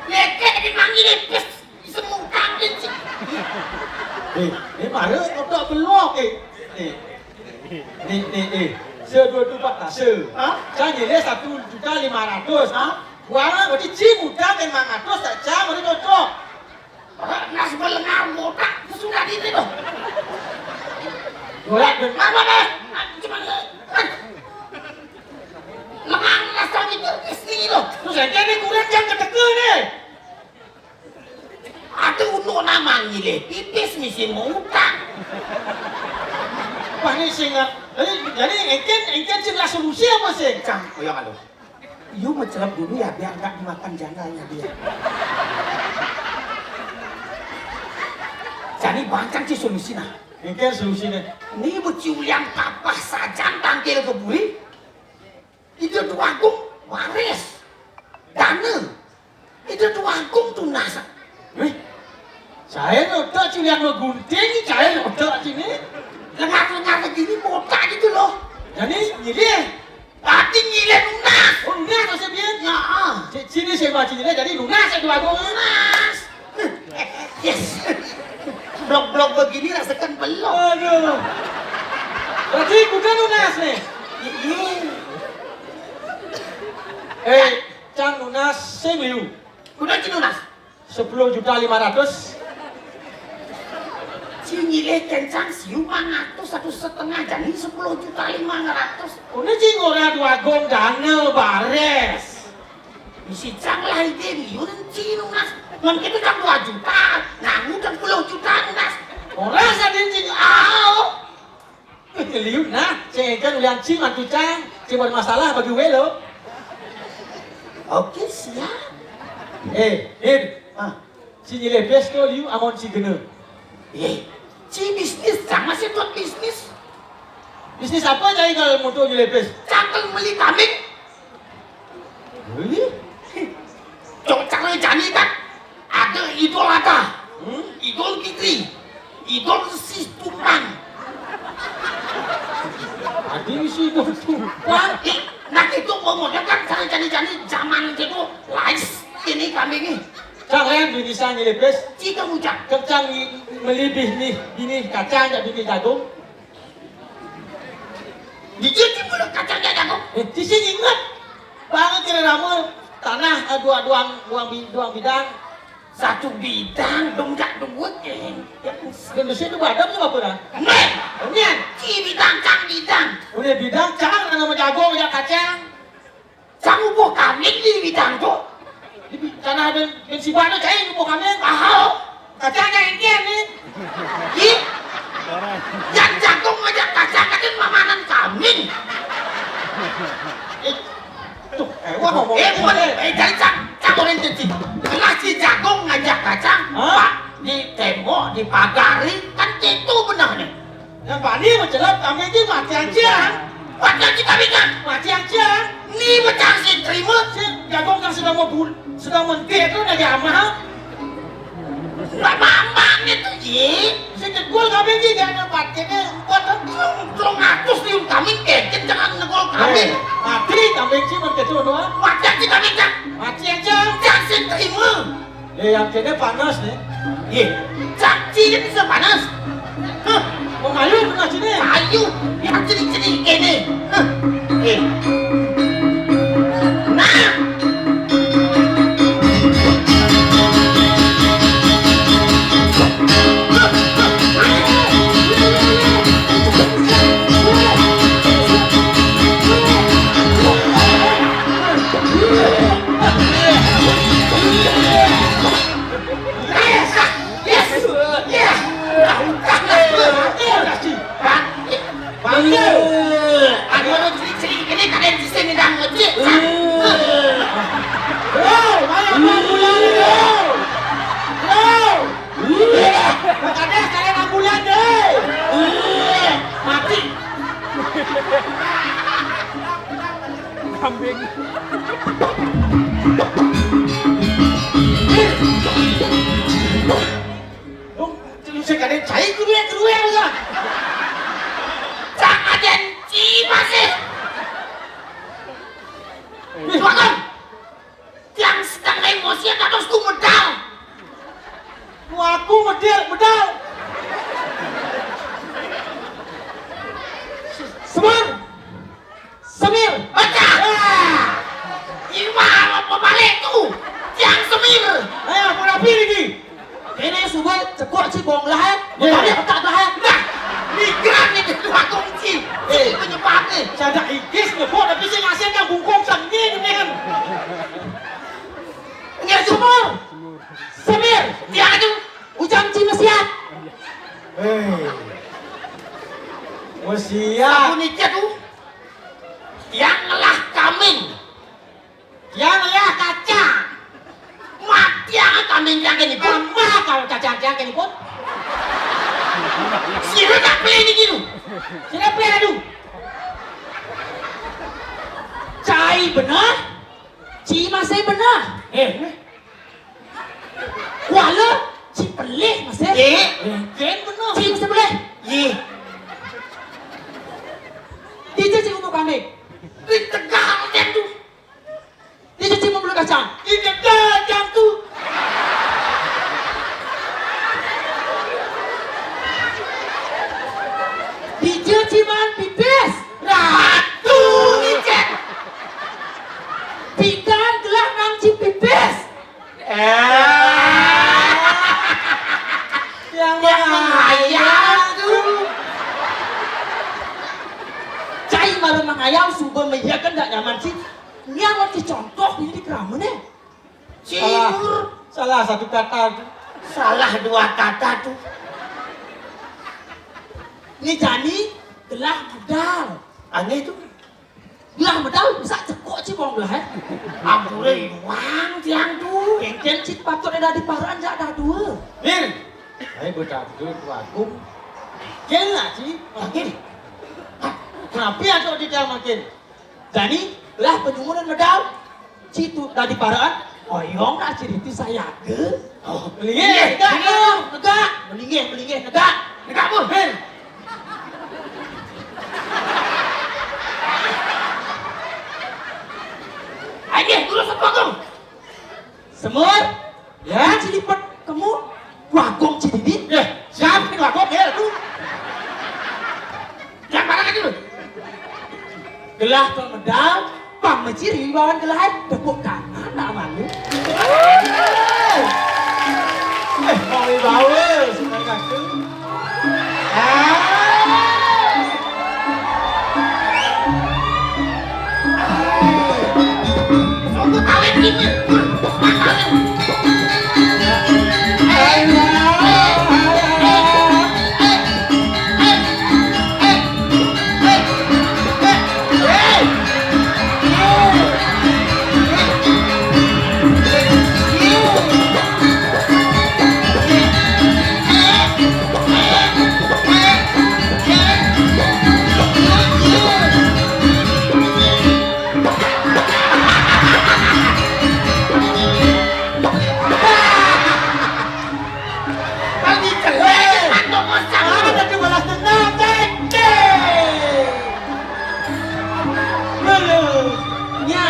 Leket dipanggil lepis. Semua kangen sih. Ini mana otak belok nih. Se-2 tak se. Cang gile 1.500.000. Wala berarti Ci muda ke 500 tak Cang berarti cocok. Nas belengar botak. Sudah diri tuh. Golak ben. Mana? Cuma lengang nas kami istri loh. Terus aja nih kurang Cang keteke nih. Ada untuk nama ngile pipis misi mutang. Wah ini singa. Jadi engken sih lah solusi apa sih? Cang, oh ya kalau. You mencelap dulu ya biar nggak dimakan jangannya dia. Jadi bacang sih solusi nah. Engken solusinya. Ini beciul yang kapah saja tangkil ke buri. Itu tuagung waris. Dana. Itu tuagung tunas. Saya noda sih yang ngegunting, saya noda sini. Lengar-lengar begini botak gitu loh. Jadi nyilih. Tadi ngile lunas. Oh lunas masih biar. Ya, Sini saya baca nyilih jadi lunas saya dua gong. lunas. Yes. Blok-blok begini rasakan belum. Aduh. Berarti bukan lunas nih. Iya. Cang lunas saya ngeliu. Udah ci lunas. 10.500.000. Cingile kencang siu 1,5 jadi 10.500.000. Udah cing ora dua gong dana bares. Isi cang lah ide liur ci lunas. Ngan kita cang 2 juta. Nah, udah 10 juta lunas. Orang sadin cing ngeliu nah, cing kan ulian cing mantu Cang. Cing bermasalah bagi welo. Oke, siap. Si nyilebes ko liu amon si gene. Ci bisnis cang masih buat bisnis. Bisnis apa jadi kalau motor nyilebes? Cangkel beli kambing. Cok cara jani kan. Ada idol ada. Idol Fitri. Idol si Tumpang. Adi si itu tumpang. Nah itu model kan cara jani zaman itu lais ini kambing ini. Jangan bisa nyilebes. Jika hujan. Kencang melibih nih ini kacang jadi bini jagung. Dijadi mulut kacangnya jagung. Di sini ingat. Banget kira ramu tanah dua bidang. 1 bidang donggak duit Dan di sini badam juga pernah. Men, Kemudian ci bidang cang bidang. udah bidang cang nama jagung ya kacang. Cang ubo kambing di bidang tuh. Di tanah dan si bana cai mau kami. Tahu? Kacangnya ini nih. Ih, yang jagung aja kacang kan mamanan kambing. Tuh, wah ngomong. Bukan, jadi cang aturin cici. Lah si jagung ngajak kacang, Pak, di tembok, dipagari, kan itu benar nih. Yang Pak Ni menjelap kami ini mati aja. Macam kita bikin, Mati aja. ni macam si terima. Si jagung yang sedang sedang mentir itu dari amah. Mamang itu ji. Si jegul kami ini jangan pakai buat Tolong atus ni kami keket jangan negol kami. mati kami ini menkecut doang. Macam kita bikin, Mati aja. jangan si terima. Yang kini panas nih. Ye, caci kan bisa panas. Hah, Mau kayu pernah sini. ayu, yang ceri-ceri ini. Hah, nah. Aku medal. Semir. Ayo, mau rapi lagi. Ini subuh cekok cibong lah. Tadi petak lah. Saya ada ikis ngebok tapi saya ngasih yang bungkong sangking ini kan. Semir. Ujang Cimesiat. Siap. Yang ngelah kambing, Yang ya kaca. mati yang kambing yang ini pun. Mah kalau caca-caca ini pun. Sini tak pilih ini gitu. Sini pilih aduh. Cai benar. Cimasih benar. Kuala Cipelih masih. Ken benar. Cimasih boleh. Dia cik umur kami. Di Tegal dan tu. Dia cik umur kacang. Di dekat jam tu. Dia ciman pipis. Ratu Ijen. Pikan gelah nang cipipis. Yang menghayal tu. Cai malu mengayal subah meyakan tak nyaman sih. Ini yang harus dicontoh ini kerama nih. Cibur. Salah satu kata. Salah dua kata tu. Ini jani gelah medal. Aneh tu. Gelah medal bisa cekok cibong gelah. Ampure wang tiang tu. Kengken cik patut ada di paraan jak dah dua. Mir. Saya bercakap aku. Ken lah sih. Makin. Kenapa ya kau tidak makin? Jadi lah penjumuran medal. Cik tu dah di paraan. Oyong nak cerita saya ke? Melingih. Negak. Melingih negak. Dekat pun. Aneh dulu sepotong. Semur. Ya, cilipet kamu. Wagong cididi. Siapa ni wagong ya tu? Yang mana kan dulu? Gelah ke medal. Pang menciri bawan gelah. Tepuk kanan nak malu. Mau dibawa senang kaki. Sungguh kawin gini.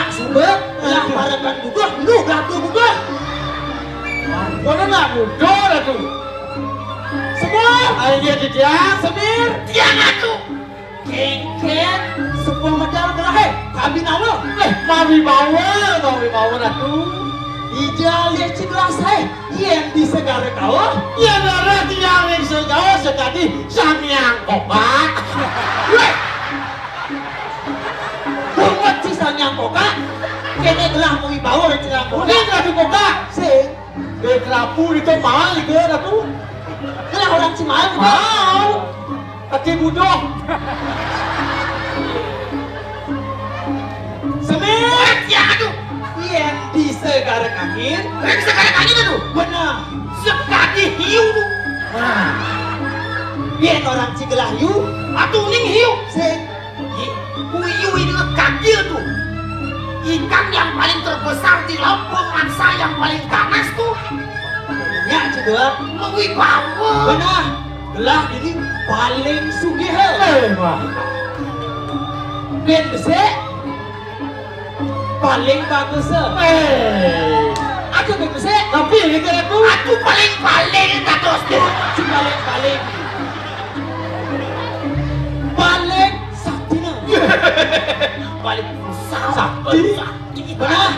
tak sumpah lah parakan gugah lu ratu gugah Mana nak mudah lah tu. semua Ayo dia Semir. Tiang aku. kengken semua medal gelah kami nawa Mami bawa ratu. ijal ya ciglas yang di segara kau Ya darah tiang yang segawa sekali Samyang obat. buat sisa yang koka kene gelah mau ibawa cerang Ini ratu kota. sing Kerapu itu mahal ke ratu. gelah orang Cimahi Mau. Kaki budoh. Semir Tiang aku. yang di segara kaki Rek sekarang kali tu. benar Sekali hiu tu. biar orang Cigelah yu Atu ning hiu. sing Hiu ini kaki tu. Ikan yang paling terbesar di laut pemangsa yang paling ganas tu. nya cedua Lebih bawa. benar gelah ini paling sugih Wah. ben besek paling bagus aku ben besek Tapi ini ke ratu. Aku paling katos tu. si paling saktina Paling besar. Sakti. Sakti. benar